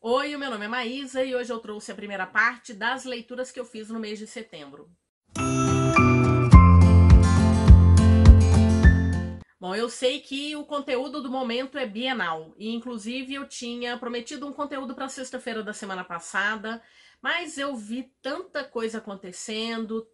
Oi, o meu nome é Maísa e hoje eu trouxe a primeira parte das leituras que eu fiz no mês de setembro. Bom, eu sei que o conteúdo do momento é bienal e inclusive eu tinha prometido um conteúdo para sexta-feira da semana passada, mas eu vi tanta coisa acontecendo,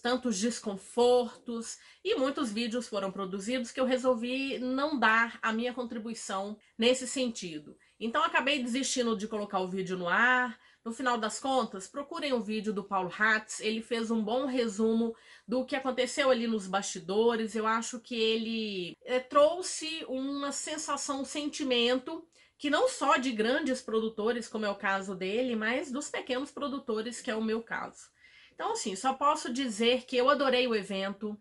tantos desconfortos e muitos vídeos foram produzidos que eu resolvi não dar a minha contribuição nesse sentido. Então acabei desistindo de colocar o vídeo no ar. No final das contas, procurem o vídeo do Paulo Hatz, ele fez um bom resumo do que aconteceu ali nos bastidores. Eu acho que ele trouxe uma sensação, um sentimento que não só de grandes produtores, como é o caso dele, mas dos pequenos produtores, que é o meu caso. Então, assim, só posso dizer que eu adorei o evento.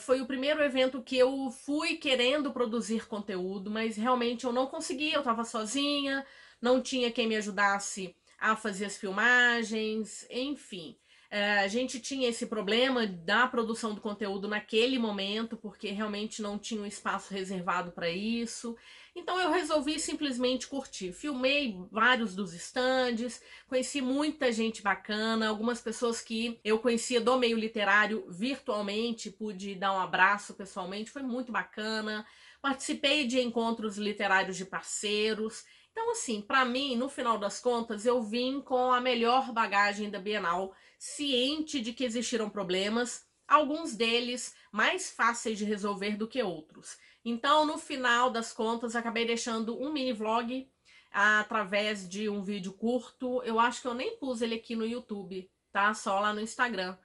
Foi o primeiro evento que eu fui querendo produzir conteúdo, mas realmente eu não conseguia, eu estava sozinha, não tinha quem me ajudasse a fazer as filmagens, enfim. A gente tinha esse problema da produção do conteúdo naquele momento, porque realmente não tinha um espaço reservado para isso. Então eu resolvi simplesmente curtir. Filmei vários dos estandes, conheci muita gente bacana, algumas pessoas que eu conhecia do meio literário virtualmente, pude dar um abraço pessoalmente, foi muito bacana. Participei de encontros literários de parceiros. Então, assim, para mim, no final das contas, eu vim com a melhor bagagem da Bienal, ciente de que existiram problemas, alguns deles mais fáceis de resolver do que outros. Então, no final das contas, acabei deixando um mini vlog através de um vídeo curto. Eu acho que eu nem pus ele aqui no YouTube, tá? Só lá no Instagram.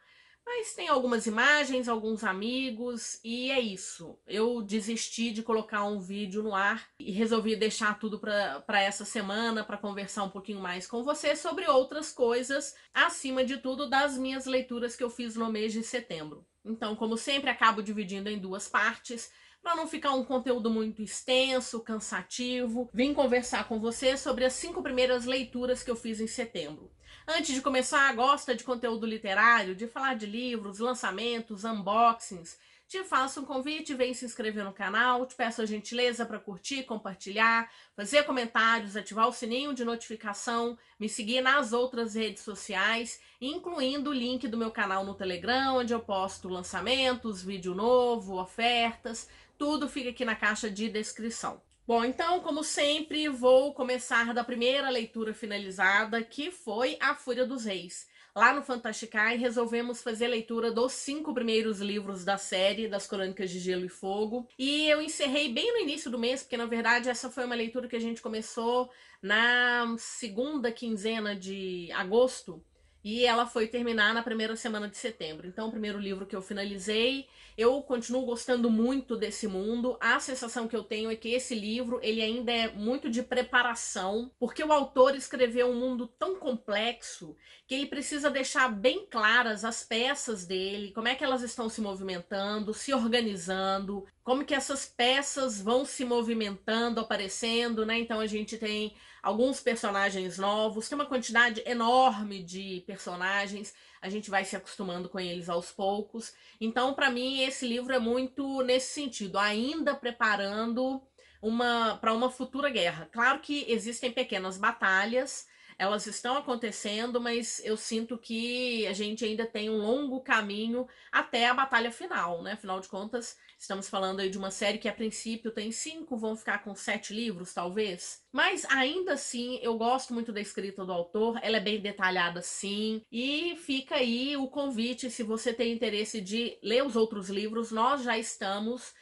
Mas tem algumas imagens, alguns amigos, e é isso. Eu desisti de colocar um vídeo no ar e resolvi deixar tudo para essa semana, para conversar um pouquinho mais com você sobre outras coisas, acima de tudo das minhas leituras que eu fiz no mês de setembro. Então, como sempre, acabo dividindo em duas partes, para não ficar um conteúdo muito extenso, cansativo. Vim conversar com você sobre as 5 primeiras leituras que eu fiz em setembro. Antes de começar, gosta de conteúdo literário, de falar de livros, lançamentos, unboxings? Te faço um convite, vem se inscrever no canal, te peço a gentileza para curtir, compartilhar, fazer comentários, ativar o sininho de notificação, me seguir nas outras redes sociais, incluindo o link do meu canal no Telegram, onde eu posto lançamentos, vídeo novo, ofertas, tudo fica aqui na caixa de descrição. Bom, então, como sempre, vou começar da primeira leitura finalizada, que foi A Fúria dos Reis. Lá no Fantasticai, resolvemos fazer a leitura dos 5 primeiros livros da série das Crônicas de Gelo e Fogo. E eu encerrei bem no início do mês, porque na verdade essa foi uma leitura que a gente começou na segunda quinzena de agosto. E ela foi terminar na primeira semana de setembro. Então, o primeiro livro que eu finalizei, eu continuo gostando muito desse mundo. A sensação que eu tenho é que esse livro, ele ainda é muito de preparação, porque o autor escreveu um mundo tão complexo que ele precisa deixar bem claras as peças dele, como é que elas estão se movimentando, se organizando, como que essas peças vão se movimentando, aparecendo, né? Então a gente tem alguns personagens novos, tem uma quantidade enorme de personagens, a gente vai se acostumando com eles aos poucos. Então, para mim, esse livro é muito nesse sentido, ainda preparando para uma futura guerra. Claro que existem pequenas batalhas, elas estão acontecendo, mas eu sinto que a gente ainda tem um longo caminho até a batalha final, né? Afinal de contas, estamos falando aí de uma série que a princípio tem 5, vão ficar com 7 livros, talvez. Mas ainda assim, eu gosto muito da escrita do autor, ela é bem detalhada sim, e fica aí o convite, se você tem interesse de ler os outros livros, nós já estamos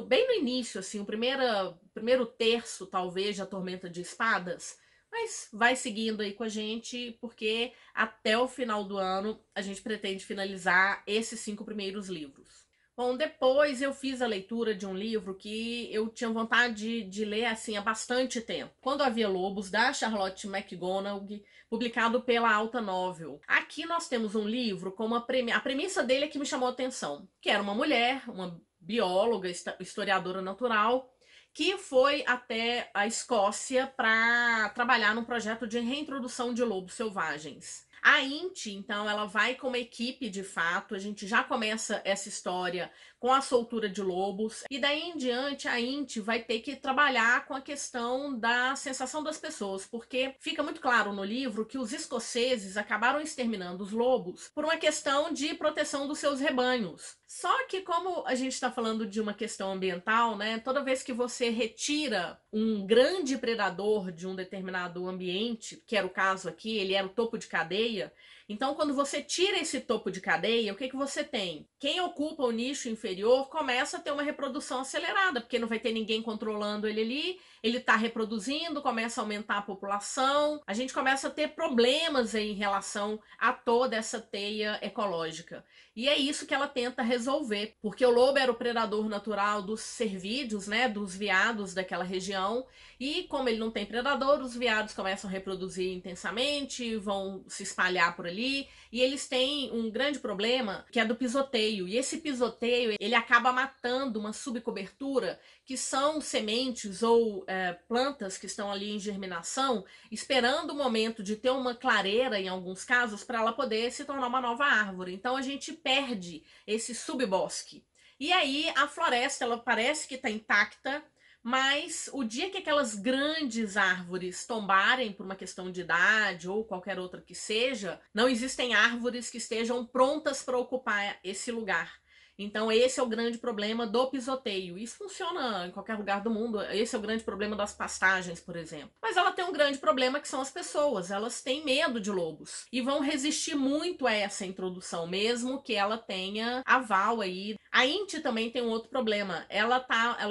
bem no início, assim, o primeiro terço, talvez, de A Tormenta de Espadas. Mas vai seguindo aí com a gente, porque até o final do ano a gente pretende finalizar esses 5 primeiros livros. Bom, depois eu fiz a leitura de um livro que eu tinha vontade de ler assim há bastante tempo. Quando Havia Lobos, da Charlotte McGonagall, publicado pela Alta Novel. Aqui nós temos um livro com a premissa dele é que me chamou a atenção, que era uma mulher, uma bióloga, historiadora natural, que foi até a Escócia para trabalhar num projeto de reintrodução de lobos selvagens. A Inti, então, ela vai com uma equipe de fato, a gente já começa essa história com a soltura de lobos, e daí em diante a Inti vai ter que trabalhar com a questão da sensação das pessoas, porque fica muito claro no livro que os escoceses acabaram exterminando os lobos por uma questão de proteção dos seus rebanhos. Só que como a gente está falando de uma questão ambiental, né, toda vez que você retira um grande predador de um determinado ambiente, que era o caso aqui, ele era o topo de cadeia, então quando você tira esse topo de cadeia, o que você tem? Quem ocupa o nicho inferior começa a ter uma reprodução acelerada, porque não vai ter ninguém controlando ele ali, ele está reproduzindo, começa a aumentar a população, a gente começa a ter problemas aí em relação a toda essa teia ecológica. E é isso que ela tenta resolver, porque o lobo era o predador natural dos cervídeos, né, dos veados daquela região, e como ele não tem predador, os veados começam a reproduzir intensamente, vão se espalhar por ali, e eles têm um grande problema, que é do pisoteio, e esse pisoteio, ele acaba matando uma subcobertura, que são sementes ou plantas que estão ali em germinação, esperando o momento de ter uma clareira, em alguns casos, para ela poder se tornar uma nova árvore. Então a gente perde esse subbosque. E aí a floresta, ela parece que está intacta, mas o dia que aquelas grandes árvores tombarem por uma questão de idade ou qualquer outra que seja, não existem árvores que estejam prontas para ocupar esse lugar. Então esse é o grande problema do pisoteio. Isso funciona em qualquer lugar do mundo. Esse é o grande problema das pastagens, por exemplo. Mas ela tem um grande problema que são as pessoas. Elas têm medo de lobos e vão resistir muito a essa introdução, mesmo que ela tenha aval aí. A Inti também tem um outro problema. Ela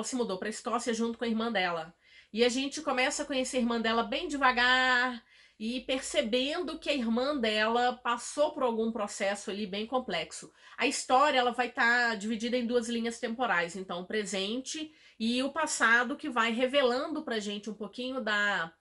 se mudou para a Escócia junto com a irmã dela. E a gente começa a conhecer a irmã dela bem devagar, e percebendo que a irmã dela passou por algum processo ali bem complexo. A história ela vai estar dividida em duas linhas temporais, então o presente e o passado, que vai revelando pra gente um pouquinho da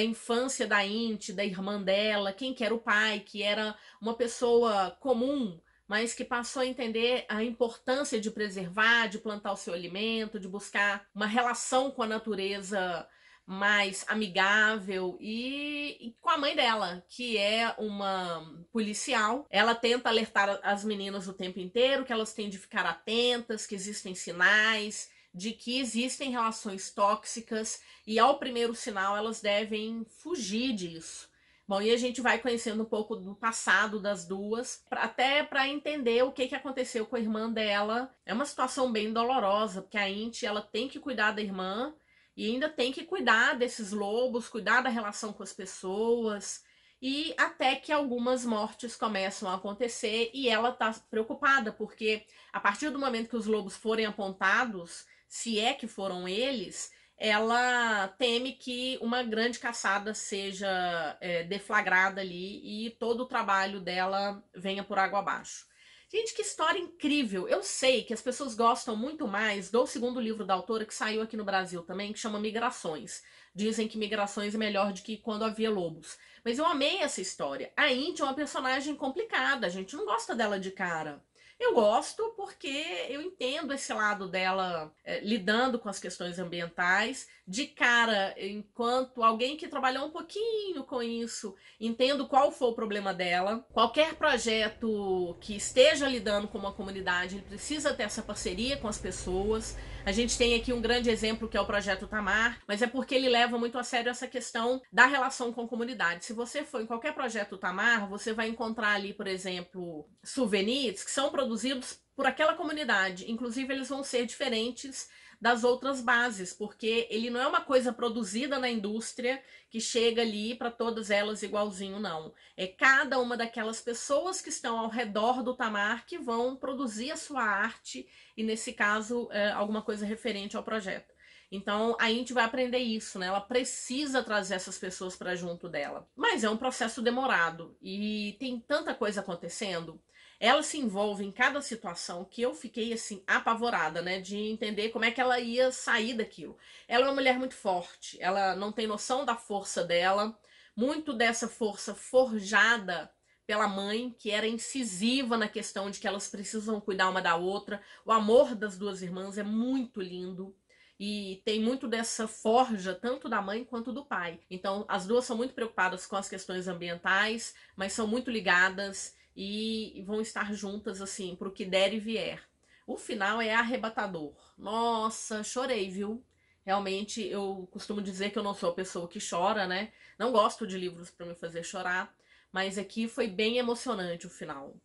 infância da Inti, da irmã dela, quem que era o pai, que era uma pessoa comum, mas que passou a entender a importância de preservar, de plantar o seu alimento, de buscar uma relação com a natureza mais amigável, e com a mãe dela, que é uma policial. Ela tenta alertar as meninas o tempo inteiro que elas têm de ficar atentas, que existem sinais de que existem relações tóxicas, e ao primeiro sinal elas devem fugir disso. Bom, e a gente vai conhecendo um pouco do passado das duas, até para entender o que aconteceu com a irmã dela. É uma situação bem dolorosa, porque a Inti, ela tem que cuidar da irmã, e ainda tem que cuidar desses lobos, cuidar da relação com as pessoas, e até que algumas mortes começam a acontecer e ela tá preocupada, porque a partir do momento que os lobos forem apontados, se é que foram eles, ela teme que uma grande caçada seja deflagrada ali e todo o trabalho dela venha por água abaixo. Gente, que história incrível! Eu sei que as pessoas gostam muito mais do segundo livro da autora, que saiu aqui no Brasil também, que chama Migrações. Dizem que Migrações é melhor do que Quando Havia Lobos. Mas eu amei essa história. A Inti é uma personagem complicada, a gente não gosta dela de cara. Eu gosto porque eu entendo esse lado dela lidando com as questões ambientais. De cara, enquanto alguém que trabalhou um pouquinho com isso, entendo qual foi o problema dela. Qualquer projeto que esteja lidando com uma comunidade, ele precisa ter essa parceria com as pessoas. A gente tem aqui um grande exemplo que é o Projeto Tamar, mas é porque ele leva muito a sério essa questão da relação com a comunidade. Se você for em qualquer Projeto Tamar, você vai encontrar ali, por exemplo, souvenirs que são produzidos por aquela comunidade. Inclusive, eles vão ser diferentes das outras bases, porque ele não é uma coisa produzida na indústria que chega ali para todas elas igualzinho, não. É cada uma daquelas pessoas que estão ao redor do Tamar que vão produzir a sua arte e, nesse caso, alguma coisa referente ao projeto. Então a Inti vai aprender isso, né? Ela precisa trazer essas pessoas para junto dela. Mas é um processo demorado e tem tanta coisa acontecendo. Ela se envolve em cada situação que eu fiquei assim apavorada, né, de entender como é que ela ia sair daquilo. Ela é uma mulher muito forte, ela não tem noção da força dela, muito dessa força forjada pela mãe, que era incisiva na questão de que elas precisam cuidar uma da outra. O amor das duas irmãs é muito lindo. e tem muito dessa forja, tanto da mãe quanto do pai. Então, as duas são muito preocupadas com as questões ambientais, mas são muito ligadas e vão estar juntas, assim, pro que der e vier. O final é arrebatador. Nossa, chorei, viu? Realmente, eu costumo dizer que eu não sou a pessoa que chora, né? Não gosto de livros para me fazer chorar, mas aqui foi bem emocionante o final.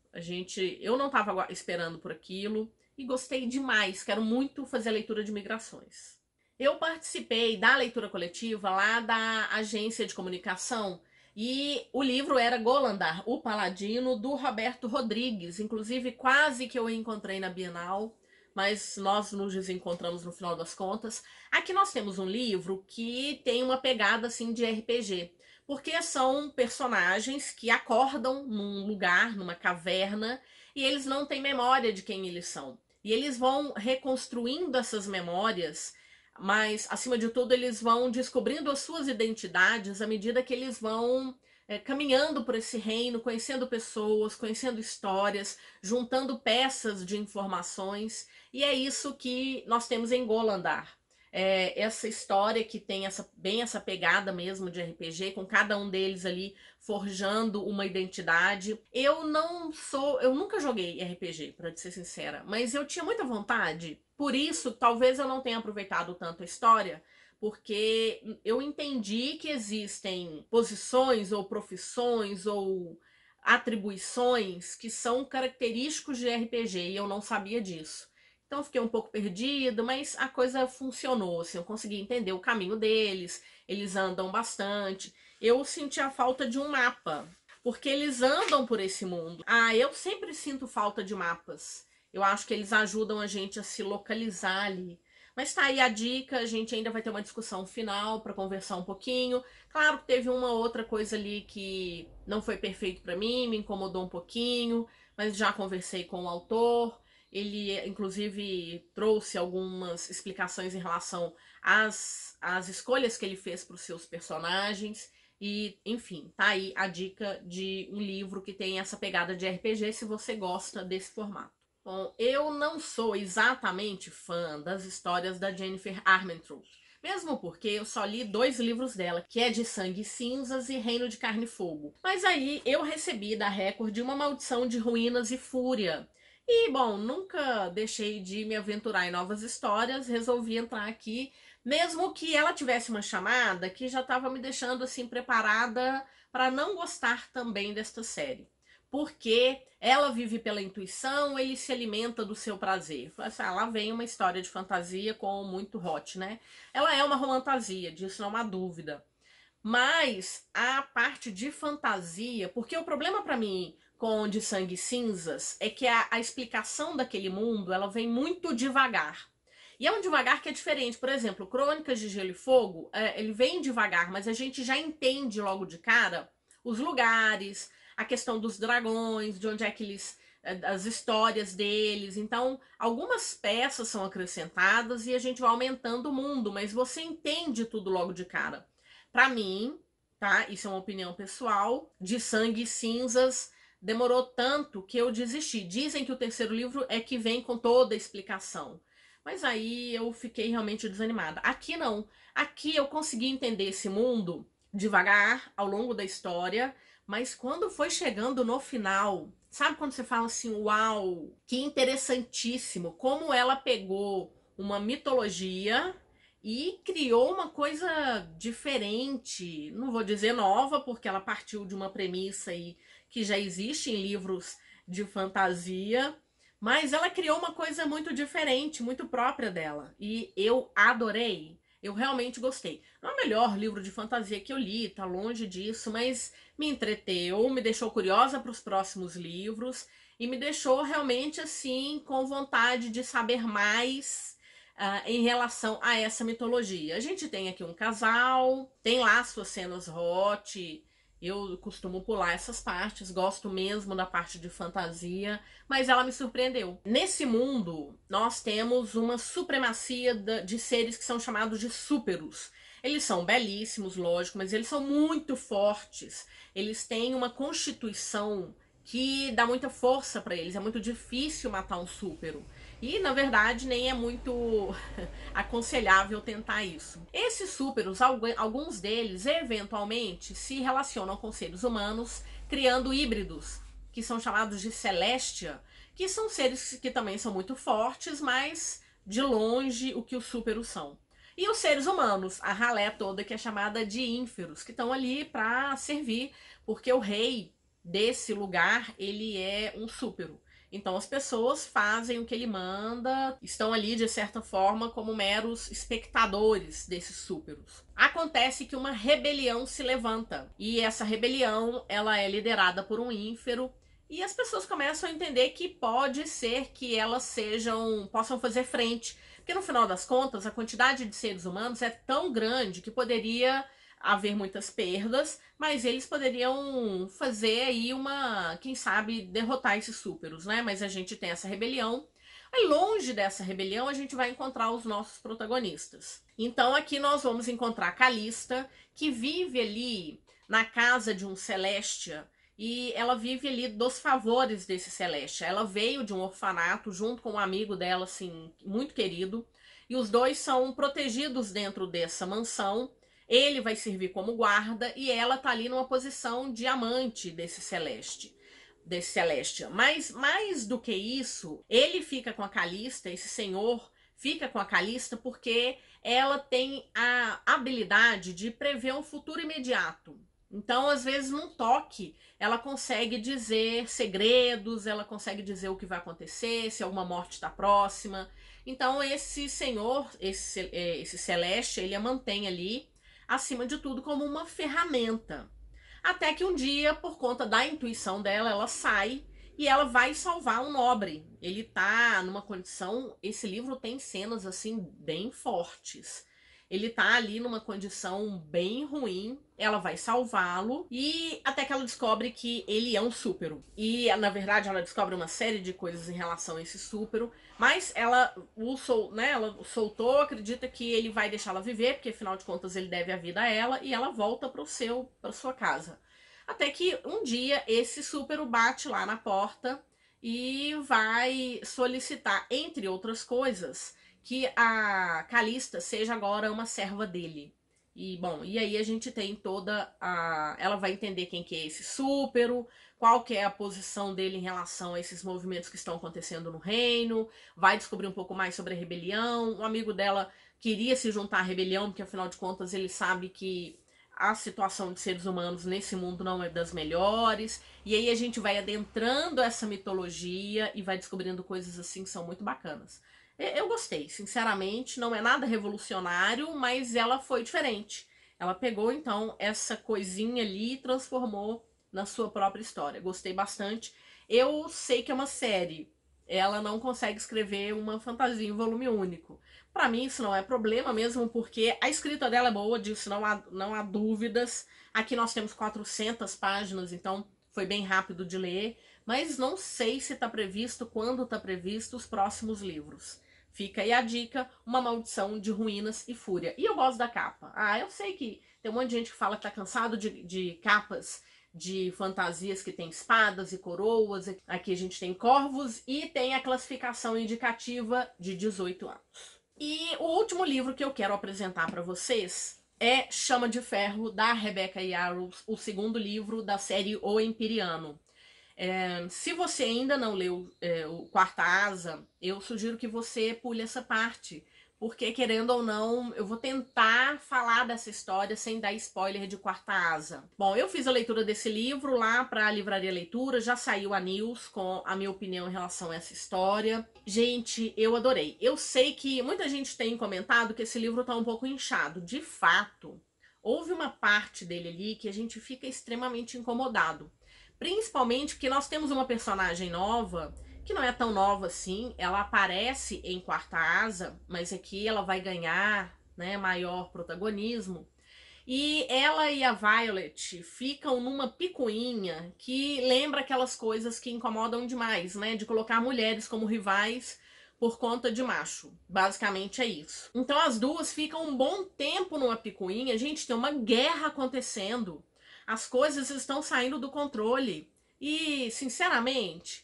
Eu não estava esperando por aquilo e gostei demais. Quero muito fazer a leitura de migrações. Eu participei da leitura coletiva lá da agência de comunicação e o livro era Golandar, o Paladino, do Roberto Rodrigues. Inclusive, quase que eu encontrei na Bienal, mas nós nos desencontramos no final das contas. Aqui nós temos um livro que tem uma pegada assim de RPG, porque são personagens que acordam num lugar, numa caverna, e eles não têm memória de quem eles são. E eles vão reconstruindo essas memórias, mas, acima de tudo, eles vão descobrindo as suas identidades à medida que eles vão caminhando por esse reino, conhecendo pessoas, conhecendo histórias, juntando peças de informações. E é isso que nós temos em Golandar. Essa história que tem bem essa pegada mesmo de RPG, com cada um deles ali forjando uma identidade. Eu nunca joguei RPG, para ser sincera, mas eu tinha muita vontade. Por isso, talvez eu não tenha aproveitado tanto a história, porque eu entendi que existem posições ou profissões ou atribuições que são característicos de RPG e eu não sabia disso. Então eu fiquei um pouco perdido, mas a coisa funcionou, assim, eu consegui entender o caminho deles, eles andam bastante. Eu senti a falta de um mapa, porque eles andam por esse mundo. Eu sempre sinto falta de mapas. Eu acho que eles ajudam a gente a se localizar ali. Mas tá aí a dica, a gente ainda vai ter uma discussão final para conversar um pouquinho. Claro que teve uma outra coisa ali que não foi perfeito para mim, me incomodou um pouquinho, mas já conversei com o autor. Ele, inclusive, trouxe algumas explicações em relação às escolhas que ele fez para os seus personagens. E, enfim, tá aí a dica de um livro que tem essa pegada de RPG, se você gosta desse formato. Bom, eu não sou exatamente fã das histórias da Jennifer Armentrout, mesmo porque eu só li 2 livros dela, que é de Sangue e Cinzas e Reino de Carne e Fogo. Mas aí eu recebi da Record Uma Maldição de Ruínas e Fúria. E, bom, nunca deixei de me aventurar em novas histórias, resolvi entrar aqui, mesmo que ela tivesse uma chamada que já estava me deixando assim preparada para não gostar também desta série. Porque ela vive pela intuição, ele se alimenta do seu prazer. Assim, lá vem uma história de fantasia com muito hot, né? Ela é uma romantasia, disso não há dúvida. Mas a parte de fantasia, porque o problema para mim com De Sangue e Cinzas é que a explicação daquele mundo, ela vem muito devagar. E é um devagar que é diferente. Por exemplo, Crônicas de Gelo e Fogo, ele vem devagar, mas a gente já entende logo de cara os lugares, a questão dos dragões, de onde é que eles, as histórias deles. Então, algumas peças são acrescentadas e a gente vai aumentando o mundo, mas você entende tudo logo de cara. Para mim, tá? Isso é uma opinião pessoal. De Sangue e Cinzas demorou tanto que eu desisti. Dizem que o terceiro livro é que vem com toda a explicação. Mas aí eu fiquei realmente desanimada. Aqui não. Aqui eu consegui entender esse mundo devagar, ao longo da história, mas quando foi chegando no final, sabe quando você fala assim, uau, que interessantíssimo, como ela pegou uma mitologia e criou uma coisa diferente, não vou dizer nova, porque ela partiu de uma premissa aí que já existe em livros de fantasia, mas ela criou uma coisa muito diferente, muito própria dela, e eu adorei. Eu realmente gostei. Não é o melhor livro de fantasia que eu li, tá longe disso, mas me entreteu, me deixou curiosa para os próximos livros e me deixou realmente assim com vontade de saber mais em relação a essa mitologia. A gente tem aqui um casal, tem lá suas cenas hot. Eu costumo pular essas partes, gosto mesmo da parte de fantasia, mas ela me surpreendeu. Nesse mundo, nós temos uma supremacia de seres que são chamados de súperos. Eles são belíssimos, lógico, mas eles são muito fortes. Eles têm uma constituição que dá muita força para eles. É muito difícil matar um súpero. E, na verdade, nem é muito aconselhável tentar isso. Esses súperos, alguns deles, eventualmente, se relacionam com seres humanos, criando híbridos, que são chamados de Celestia, que são seres que também são muito fortes, mas de longe o que os súperos são. E os seres humanos, a ralé toda que é chamada de ínferos, que estão ali para servir, porque o rei desse lugar, ele é um súpero. Então as pessoas fazem o que ele manda, estão ali de certa forma como meros espectadores desses súperos. Acontece que uma rebelião se levanta e essa rebelião ela é liderada por um ínfero e as pessoas começam a entender que pode ser que elas possam fazer frente, porque no final das contas a quantidade de seres humanos é tão grande que poderia haver muitas perdas, mas eles poderiam fazer aí quem sabe, derrotar esses súperos, né? Mas a gente tem essa rebelião. E longe dessa rebelião, a gente vai encontrar os nossos protagonistas. Então aqui nós vamos encontrar Calista, que vive ali na casa de um Celestia, e ela vive ali dos favores desse Celestia. Ela veio de um orfanato junto com um amigo dela, assim, muito querido, e os dois são protegidos dentro dessa mansão. Ele vai servir como guarda e ela tá ali numa posição de amante desse Celestia. Mas mais do que isso, ele fica com a Calista, esse senhor fica com a Calista porque ela tem a habilidade de prever um futuro imediato. Então, às vezes, num toque, ela consegue dizer segredos, ela consegue dizer o que vai acontecer, se alguma morte está próxima. Então, esse senhor, esse Celeste, ele a mantém ali acima de tudo, como uma ferramenta. Até que um dia, por conta da intuição dela, ela sai e ela vai salvar um nobre. Ele tá numa condição. Esse livro tem cenas assim bem fortes. Ele tá ali numa condição bem ruim. Ela vai salvá-lo e até que ela descobre que ele é um súpero. E na verdade ela descobre uma série de coisas em relação a esse súpero. Mas ela ela soltou, acredita que ele vai deixá-la viver, porque afinal de contas ele deve a vida a ela, e ela volta para sua casa. Até que um dia esse súpero bate lá na porta e vai solicitar, entre outras coisas, que a Calista seja agora uma serva dele. E bom, e aí a gente tem ela vai entender quem que é esse súpero, qual que é a posição dele em relação a esses movimentos que estão acontecendo no reino, vai descobrir um pouco mais sobre a rebelião. Um amigo dela queria se juntar à rebelião, porque afinal de contas ele sabe que a situação de seres humanos nesse mundo não é das melhores. E aí a gente vai adentrando essa mitologia e vai descobrindo coisas assim que são muito bacanas. Eu gostei, sinceramente, não é nada revolucionário, mas ela foi diferente. Ela pegou então essa coisinha ali e transformou na sua própria história. Gostei bastante. Eu sei que é uma série. Ela não consegue escrever uma fantasia em volume único. Para mim isso não é problema, mesmo porque a escrita dela é boa, disso não há dúvidas. Aqui nós temos 400 páginas, então foi bem rápido de ler. Mas não sei se está previsto, quando está previsto os próximos livros. Fica aí a dica, Uma Maldição de Ruínas e Fúria. E eu gosto da capa. Eu sei que tem um monte de gente que fala que tá cansado de capas de fantasias que tem espadas e coroas. Aqui a gente tem corvos e tem a classificação indicativa de 18 anos. E o último livro que eu quero apresentar para vocês é Chama de Ferro, da Rebecca Yarros, o segundo livro da série O Empiriano. Se você ainda não leu o Quarta Asa, eu sugiro que você pule essa parte, porque querendo ou não, eu vou tentar falar dessa história sem dar spoiler de Quarta Asa. Bom, eu fiz a leitura desse livro lá para a Livraria Leitura, já saiu a news com a minha opinião em relação a essa história. Gente, eu adorei. Eu sei que muita gente tem comentado que esse livro tá um pouco inchado. De fato, houve uma parte dele ali que a gente fica extremamente incomodado. Principalmente porque nós temos uma personagem nova, que não é tão nova assim, ela aparece em Quarta Asa, mas aqui ela vai ganhar, né, maior protagonismo. E ela e a Violet ficam numa picuinha que lembra aquelas coisas que incomodam demais, né, de colocar mulheres como rivais por conta de macho. Basicamente é isso. Então as duas ficam um bom tempo numa picuinha, gente, tem uma guerra acontecendo. As coisas estão saindo do controle. E, sinceramente,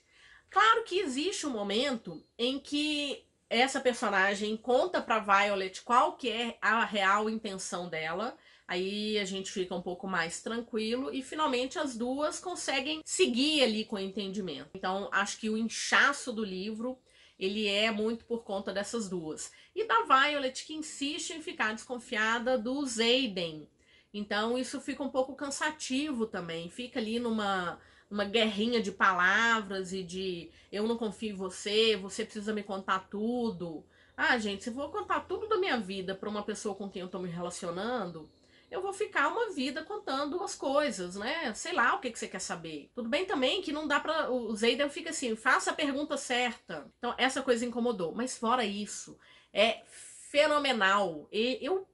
Claro que existe um momento em que essa personagem conta pra Violet qual que é a real intenção dela. Aí a gente fica um pouco mais tranquilo e finalmente as duas conseguem seguir ali com o entendimento. Então acho que o inchaço do livro ele é muito por conta dessas duas. E da Violet que insiste em ficar desconfiada do Xaden. Então isso fica um pouco cansativo também. Fica ali numa guerrinha de palavras e de eu não confio em você, você precisa me contar tudo. Ah, gente, se eu vou contar tudo da minha vida para uma pessoa com quem eu tô me relacionando, eu vou ficar uma vida contando as coisas, né? Sei lá o que você quer saber. Tudo bem também que não dá pra. O Zayden fica assim, faça a pergunta certa. Então, essa coisa incomodou. Mas fora isso, é fenomenal. E eu.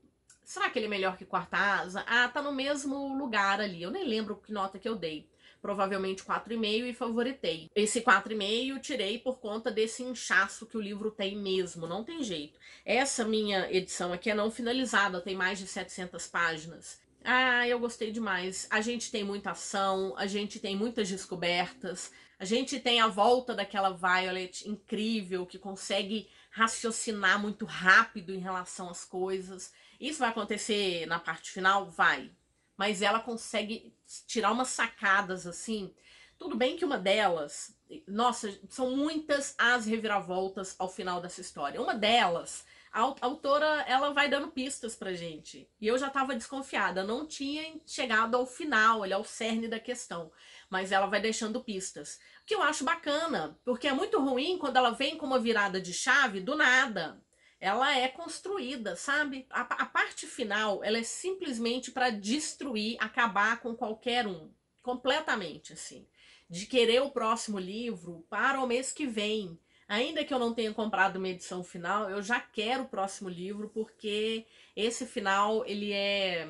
Será que ele é melhor que Quarta Asa? Ah, tá no mesmo lugar ali. Eu nem lembro que nota que eu dei. Provavelmente 4,5 e favoritei. Esse 4,5 tirei por conta desse inchaço que o livro tem mesmo, não tem jeito. Essa minha edição aqui é não finalizada, tem mais de 700 páginas. Ah, eu gostei demais. A gente tem muita ação, a gente tem muitas descobertas, a gente tem a volta daquela Violet incrível que consegue raciocinar muito rápido em relação às coisas. Isso vai acontecer na parte final? Vai. Mas ela consegue tirar umas sacadas assim. Tudo bem que uma delas, nossa, são muitas as reviravoltas ao final dessa história. Uma delas, a autora, ela vai dando pistas pra gente. E eu já tava desconfiada, não tinha chegado ao final, ao cerne da questão. Mas ela vai deixando pistas. O que eu acho bacana, porque é muito ruim quando ela vem com uma virada de chave do nada. Ela é construída, sabe? A parte final, ela é simplesmente para destruir, acabar com qualquer um. Completamente, assim. De querer o próximo livro para o mês que vem. Ainda que eu não tenha comprado uma edição final, eu já quero o próximo livro, porque esse final, ele é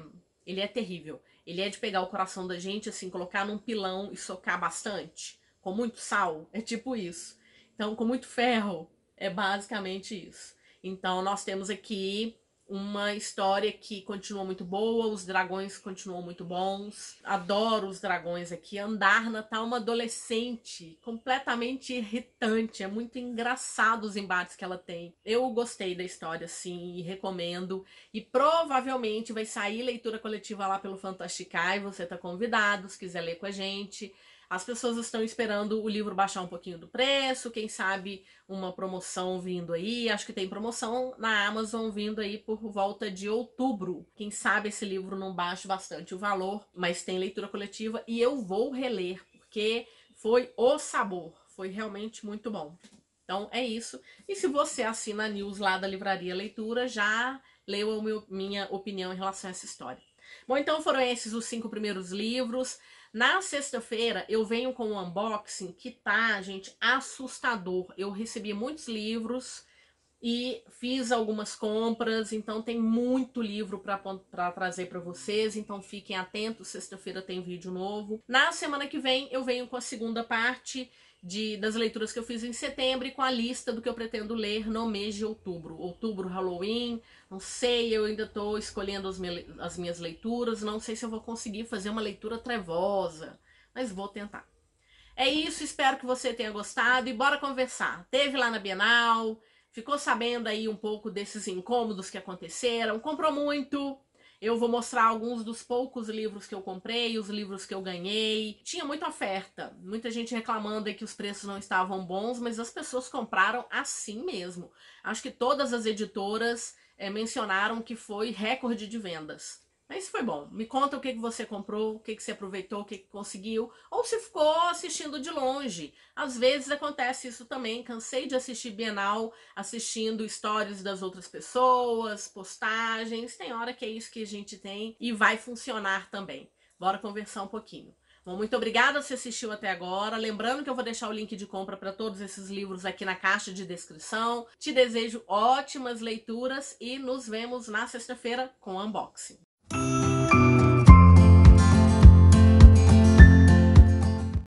terrível. Ele é de pegar o coração da gente, assim, colocar num pilão e socar bastante. Com muito sal, é tipo isso. Então, com muito ferro, é basicamente isso. Então, nós temos aqui uma história que continua muito boa, os dragões continuam muito bons. Adoro os dragões aqui. Andarna tá uma adolescente completamente irritante. É muito engraçado os embates que ela tem. Eu gostei da história, sim, e recomendo. E provavelmente vai sair leitura coletiva lá pelo Fantasticai. Você tá convidado, se quiser ler com a gente. As pessoas estão esperando o livro baixar um pouquinho do preço, quem sabe uma promoção vindo aí. Acho que tem promoção na Amazon vindo aí por volta de outubro. Quem sabe esse livro não baixe bastante o valor, mas tem leitura coletiva e eu vou reler, porque foi o sabor. Foi realmente muito bom. Então é isso. E se você assina a news lá da Livraria Leitura, já leu a minha opinião em relação a essa história. Bom, então foram esses os 5 primeiros livros. Na sexta-feira eu venho com um unboxing que tá, gente, assustador. Eu recebi muitos livros e fiz algumas compras, então tem muito livro para trazer para vocês, então fiquem atentos, sexta-feira tem vídeo novo. Na semana que vem eu venho com a segunda parte das leituras que eu fiz em setembro e com a lista do que eu pretendo ler no mês de outubro. Outubro, Halloween, não sei, eu ainda estou escolhendo as minhas leituras, não sei se eu vou conseguir fazer uma leitura trevosa, mas vou tentar. É isso, espero que você tenha gostado e bora conversar. Teve lá na Bienal, ficou sabendo aí um pouco desses incômodos que aconteceram, comprou muito. Eu vou mostrar alguns dos poucos livros que eu comprei, os livros que eu ganhei. Tinha muita oferta, muita gente reclamando aí que os preços não estavam bons, mas as pessoas compraram assim mesmo. Acho que todas as editoras mencionaram que foi recorde de vendas. Mas foi bom. Me conta o que você comprou, o que você aproveitou, o que conseguiu, ou se ficou assistindo de longe. Às vezes acontece isso também. Cansei de assistir Bienal assistindo stories das outras pessoas, postagens. Tem hora que é isso que a gente tem e vai funcionar também. Bora conversar um pouquinho. Bom, muito obrigada se assistiu até agora. Lembrando que eu vou deixar o link de compra para todos esses livros aqui na caixa de descrição. Te desejo ótimas leituras e nos vemos na sexta-feira com o unboxing.